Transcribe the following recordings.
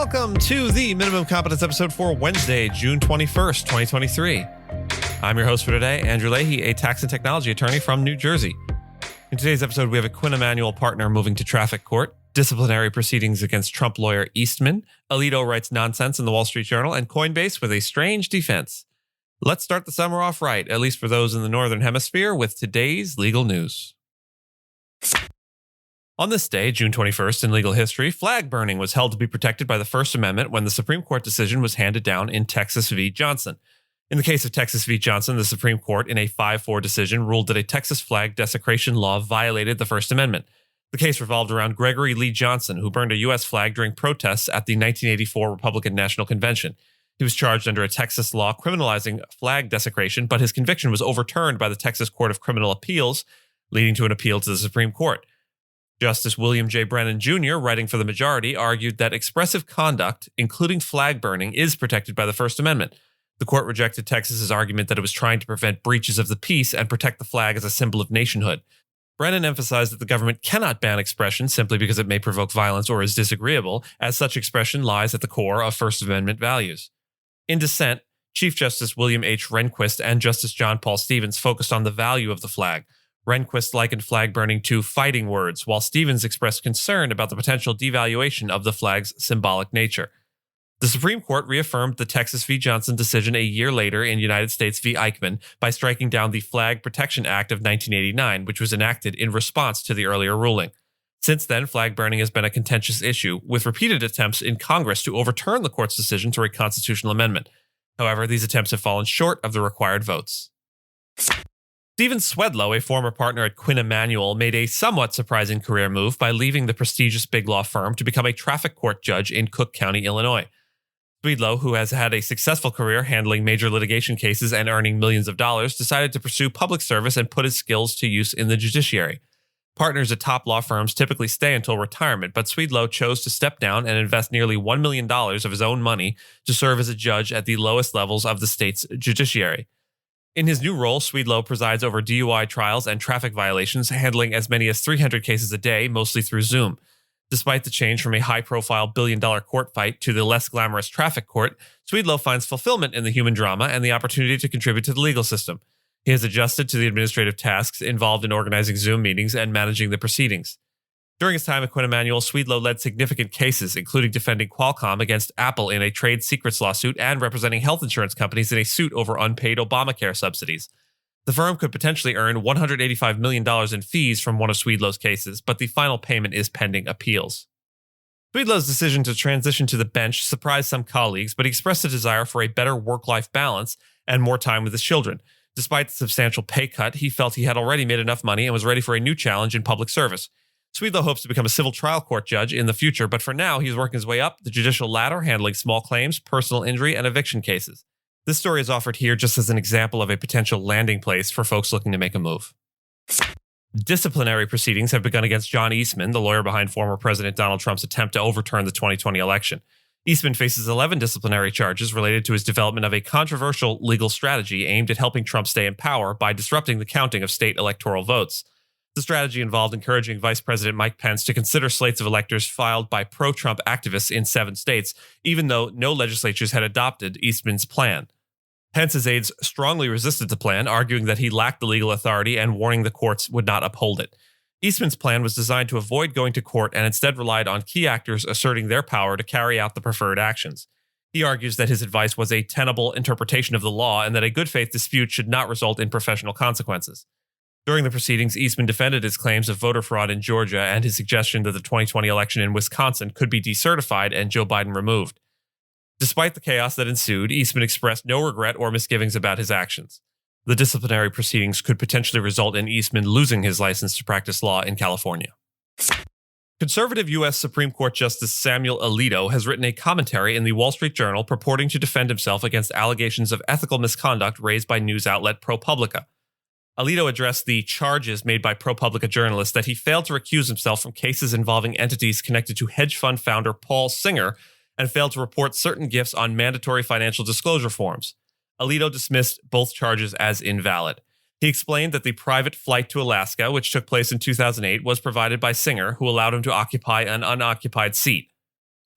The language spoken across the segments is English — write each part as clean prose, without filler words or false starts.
welcome to the Minimum Competence episode for Wednesday, June 21st, 2023. I'm your host for today, Andrew Leahy, a tax and technology attorney from New Jersey. In today's episode, we have a Quinn Emanuel partner moving to traffic court, disciplinary proceedings against Trump lawyer Eastman, Alito writes nonsense in the Wall Street Journal, and Coinbase with a strange defense. Let's start the summer off right, at least for those in the Northern Hemisphere, with today's legal news. On this day, June 21st, in legal history, flag burning was held to be protected by the First Amendment when the Supreme Court decision was handed down in Texas v. Johnson. In the case of Texas v. Johnson, the Supreme Court, in a 5-4 decision, ruled that a Texas flag desecration law violated the First Amendment. The case revolved around Gregory Lee Johnson, who burned a U.S. flag during protests at the 1984 Republican National Convention. He was charged under a Texas law criminalizing flag desecration, but his conviction was overturned by the Texas Court of Criminal Appeals, leading to an appeal to the Supreme Court. Justice William J. Brennan Jr., writing for the majority, argued that expressive conduct, including flag burning, is protected by the First Amendment. The court rejected Texas's argument that it was trying to prevent breaches of the peace and protect the flag as a symbol of nationhood. Brennan emphasized that the government cannot ban expression simply because it may provoke violence or is disagreeable, as such expression lies at the core of First Amendment values. In dissent, Chief Justice William H. Rehnquist and Justice John Paul Stevens focused on the value of the flag. Rehnquist likened flag burning to fighting words, while Stevens expressed concern about the potential devaluation of the flag's symbolic nature. The Supreme Court reaffirmed the Texas v. Johnson decision a year later in United States v. Eastman by striking down the Flag Protection Act of 1989, which was enacted in response to the earlier ruling. Since then, flag burning has been a contentious issue, with repeated attempts in Congress to overturn the court's decision through a constitutional amendment. However, these attempts have fallen short of the required votes. Stephen Swedlow, a former partner at Quinn Emanuel, made a somewhat surprising career move by leaving the prestigious big law firm to become a traffic court judge in Cook County, Illinois. Swedlow, who has had a successful career handling major litigation cases and earning millions of dollars, decided to pursue public service and put his skills to use in the judiciary. Partners at top law firms typically stay until retirement, but Swedlow chose to step down and invest nearly $1 million of his own money to serve as a judge at the lowest levels of the state's judiciary. In his new role, Swedlow presides over DUI trials and traffic violations, handling as many as 300 cases a day, mostly through Zoom. Despite the change from a high-profile billion-dollar court fight to the less glamorous traffic court, Swedlow finds fulfillment in the human drama and the opportunity to contribute to the legal system. He has adjusted to the administrative tasks involved in organizing Zoom meetings and managing the proceedings. During his time at Quinn Emanuel, Swedlow led significant cases, including defending Qualcomm against Apple in a trade secrets lawsuit and representing health insurance companies in a suit over unpaid Obamacare subsidies. The firm could potentially earn $185 million in fees from one of Swedlow's cases, but the final payment is pending appeals. Swedlow's decision to transition to the bench surprised some colleagues, but he expressed a desire for a better work-life balance and more time with his children. Despite the substantial pay cut, he felt he had already made enough money and was ready for a new challenge in public service. Swedlow hopes to become a civil trial court judge in the future, but for now, he's working his way up the judicial ladder, handling small claims, personal injury, and eviction cases. This story is offered here just as an example of a potential landing place for folks looking to make a move. Disciplinary proceedings have begun against John Eastman, the lawyer behind former President Donald Trump's attempt to overturn the 2020 election. Eastman faces 11 disciplinary charges related to his development of a controversial legal strategy aimed at helping Trump stay in power by disrupting the counting of state electoral votes. The strategy involved encouraging Vice President Mike Pence to consider slates of electors filed by pro-Trump activists in 7 states, even though no legislatures had adopted Eastman's plan. Pence's aides strongly resisted the plan, arguing that he lacked the legal authority and warning the courts would not uphold it. Eastman's plan was designed to avoid going to court and instead relied on key actors asserting their power to carry out the preferred actions. He argues that his advice was a tenable interpretation of the law and that a good faith dispute should not result in professional consequences. During the proceedings, Eastman defended his claims of voter fraud in Georgia and his suggestion that the 2020 election in Wisconsin could be decertified and Joe Biden removed. Despite the chaos that ensued, Eastman expressed no regret or misgivings about his actions. The disciplinary proceedings could potentially result in Eastman losing his license to practice law in California. Conservative U.S. Supreme Court Justice Samuel Alito has written a commentary in the Wall Street Journal purporting to defend himself against allegations of ethical misconduct raised by news outlet ProPublica. Alito addressed the charges made by ProPublica journalists that he failed to recuse himself from cases involving entities connected to hedge fund founder Paul Singer and failed to report certain gifts on mandatory financial disclosure forms. Alito dismissed both charges as invalid. He explained that the private flight to Alaska, which took place in 2008, was provided by Singer, who allowed him to occupy an unoccupied seat.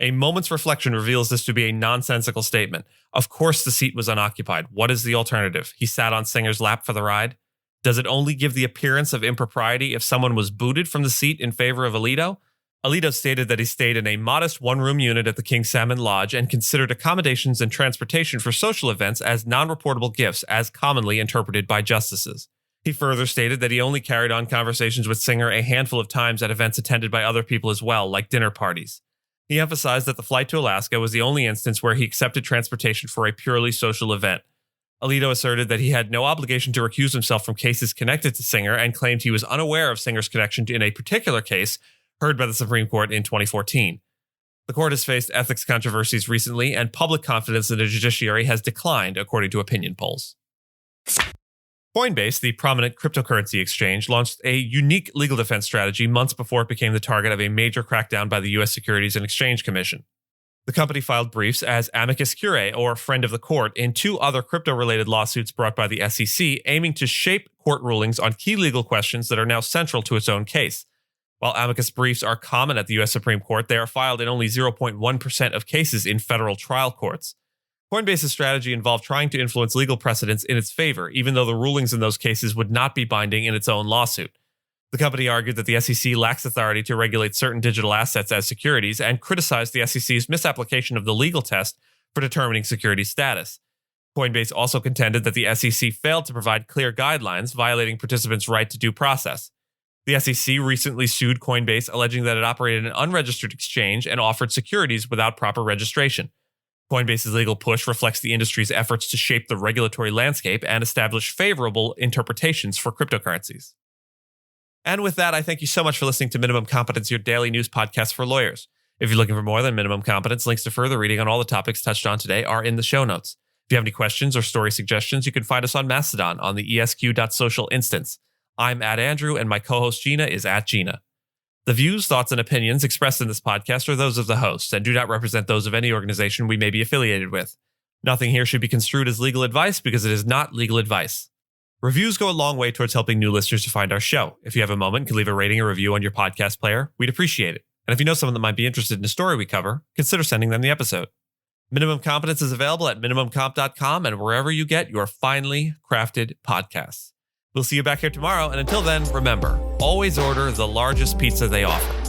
A moment's reflection reveals this to be a nonsensical statement. Of course the seat was unoccupied. What is the alternative? He sat on Singer's lap for the ride? Does it only give the appearance of impropriety if someone was booted from the seat in favor of Alito? Alito stated that he stayed in a modest one-room unit at the King Salmon Lodge and considered accommodations and transportation for social events as non-reportable gifts, as commonly interpreted by justices. He further stated that he only carried on conversations with Singer a handful of times at events attended by other people as well, like dinner parties. He emphasized that the flight to Alaska was the only instance where he accepted transportation for a purely social event. Alito asserted that he had no obligation to recuse himself from cases connected to Singer and claimed he was unaware of Singer's connection in a particular case heard by the Supreme Court in 2014. The court has faced ethics controversies recently, and public confidence in the judiciary has declined, according to opinion polls. Coinbase, the prominent cryptocurrency exchange, launched a unique legal defense strategy months before it became the target of a major crackdown by the U.S. Securities and Exchange Commission. The company filed briefs as amicus curiae, or friend of the court, in two other crypto-related lawsuits brought by the SEC, aiming to shape court rulings on key legal questions that are now central to its own case. While amicus briefs are common at the U.S. Supreme Court, they are filed in only 0.1% of cases in federal trial courts. Coinbase's strategy involved trying to influence legal precedents in its favor, even though the rulings in those cases would not be binding in its own lawsuit. The company argued that the SEC lacks authority to regulate certain digital assets as securities and criticized the SEC's misapplication of the legal test for determining security status. Coinbase also contended that the SEC failed to provide clear guidelines, violating participants' right to due process. The SEC recently sued Coinbase, alleging that it operated an unregistered exchange and offered securities without proper registration. Coinbase's legal push reflects the industry's efforts to shape the regulatory landscape and establish favorable interpretations for cryptocurrencies. And with that, I thank you so much for listening to Minimum Competence, your daily news podcast for lawyers. If you're looking for more than Minimum Competence, links to further reading on all the topics touched on today are in the show notes. If you have any questions or story suggestions, you can find us on Mastodon on the esq.social instance. I'm @Andrew, and my co-host Gina is @Gina. The views, thoughts, and opinions expressed in this podcast are those of the hosts and do not represent those of any organization we may be affiliated with. Nothing here should be construed as legal advice because it is not legal advice. Reviews go a long way towards helping new listeners to find our show. If you have a moment and can leave a rating or review on your podcast player, we'd appreciate it. And if you know someone that might be interested in a story we cover, consider sending them the episode. Minimum Competence is available at minimumcomp.com and wherever you get your finely crafted podcasts. We'll see you back here tomorrow, and until then, remember, always order the largest pizza they offer.